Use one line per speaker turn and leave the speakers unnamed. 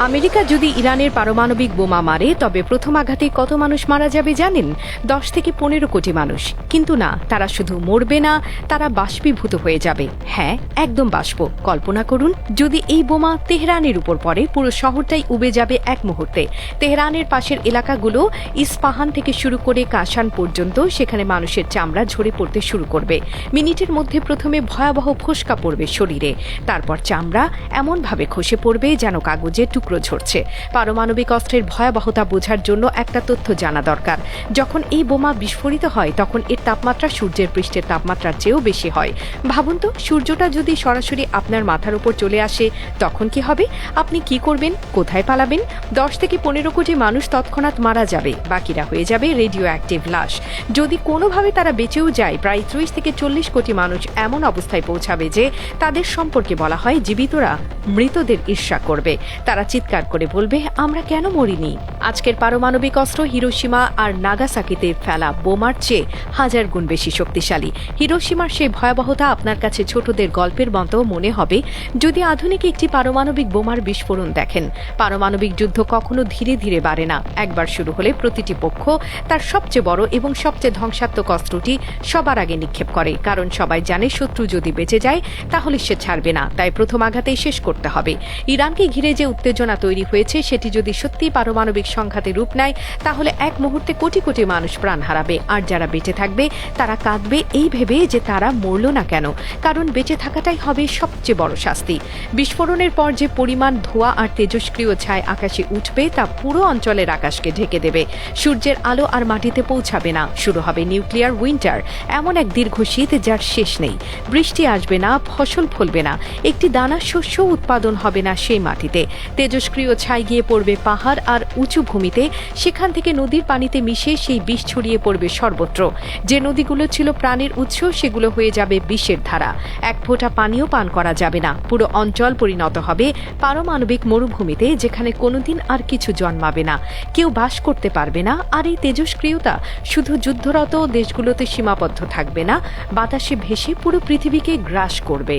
America যদি ইরানের পারমাণবিক বোমা মারে তবে প্রথম আঘাতে কত মানুষ মারা যাবে জানেন? 10 থেকে 15 কোটি মানুষ। কিন্তু না, তারা শুধু মরবে না, তারা বাষ্পীভূত হয়ে যাবে। হ্যাঁ, একদম বাষ্প। কল্পনা করুন, যদি এই বোমা তেহরানের উপর পড়ে, পুরো শহরটাই উবে যাবে এক মুহূর্তে। তেহরানের পাশের এলাকাগুলো, ইস্পাহান থেকে শুরু করে কাশান পর্যন্ত, সেখানে মানুষের চামড়া ঝরে পড়তে শুরু করবে। মিনিটের মধ্যে প্রথমে ভয়াবহ ফোস্কা পড়বে শরীরে, তারপর চামড়া এমনভাবে খসে পড়বে যেন কাগজের টুকরো ঝরছে। পারমাণবিক অস্ত্রের ভয়াবহতা বোঝার জন্য একটা তথ্য জানা দরকার। যখন এই বোমা বিস্ফোরিত হয় তখন এর তাপমাত্রা সূর্যের পৃষ্ঠের তাপমাত্রার চেয়েও বেশি হয়। ভাবুন তো, সূর্যটা যদি সরাসরি আপনার মাথার উপর চলে আসে তখন কি হবে? আপনি কি করবেন? কোথায় পালাবেন? 10 থেকে 15 কোটি মানুষ তৎক্ষণাৎ মারা যাবে, বাকিরা হয়ে যাবে রেডিও অ্যাক্টিভ লাশ। যদি কোনোভাবে তারা বেঁচেও যায়, প্রায় 30 থেকে 40 কোটি মানুষ এমন অবস্থায় পৌঁছাবে যে তাদের সম্পর্কে বলা হয় জীবিতরা মৃতদের ঈর্ষা করবে। তারা চিৎকার করে বলবে, আমরা কেন মরিনি? আজকের পারমাণবিক অস্ত্র হিরোশিমা আর নাগাসাকিতে ফেলা বোমার চেয়ে 1000 গুণ বেশি শক্তিশালী। হিরোশিমার সেই ভয়াবহতা আপনার কাছে ছোটদের গল্পের মতো মনে হবে যদি আধুনিক একটি পারমাণবিক বোমার বিস্ফোরণ দেখেন। পারমাণবিক যুদ্ধ কখনো ধীরে ধীরে বাড়ে না। একবার শুরু হলে প্রতিটি পক্ষ তার সবচেয়ে বড় এবং সবচেয়ে ধ্বংসাত্মক অস্ত্রটি সবার আগে নিক্ষেপ করে, কারণ সবাই জানে শত্রু যদি বেঁচে যায় তাহলে সে ছাড়বে না, তাই প্রথম আঘাতেই শেষ করতে হবে। ইরানকে ঘিরে যে উত্তেজনা তৈরি হয়েছে সেটি যদি সত্যি পারমাণবিক সংঘাতে রূপ নেয় তাহলে এক মুহূর্তে কোটি কোটি মানুষ প্রাণ হারাবে, আর যারা বেঁচে থাকবে তারা কাঁদবে এই ভেবে যে তারা মরল না কেন, কারণ বেঁচে থাকাটাই হবে সবচেয়ে বড় শাস্তি। বিস্ফোরণের পর যে পরিমাণ ধোঁয়া আর তেজস্ক্রিয় ছাই আকাশে উঠবে তা পুরো অঞ্চলের আকাশকে ঢেকে দেবে। সূর্যের আলো আর মাটিতে পৌঁছাবে না। শুরু হবে নিউক্লিয়ার উইন্টার, এমন এক দীর্ঘ শীত যার শেষ নেই। বৃষ্টি আসবে না, ফসল ফলবে না, একটি দানা শস্য উৎপাদন হবে না সেই মাটিতে। তেজস্ক্রিয় ছাই গিয়ে পড়বে পাহাড় আর উঁচু ভূমিতে, সেখান থেকে নদীর পানিতে মিশে সেই বিষ ছড়িয়ে পড়বে সর্বত্র। যে নদীগুলো ছিল প্রাণের উৎস সেগুলো হয়ে যাবে বিষের ধারা। এক ফোঁটা পানিও পান করা যাবে না। পুরো অঞ্চল পরিণত হবে পারমাণবিক মরুভূমিতে, যেখানে কোনোদিন আর কিছু জন্মাবে না, কেউ বাস করতে পারবে না। আর এই তেজস্ক্রিয়তা শুধু যুদ্ধরত দেশগুলোতে সীমাবদ্ধ থাকবে না, বাতাসে ভেসে পুরো পৃথিবীকে গ্রাস করবে।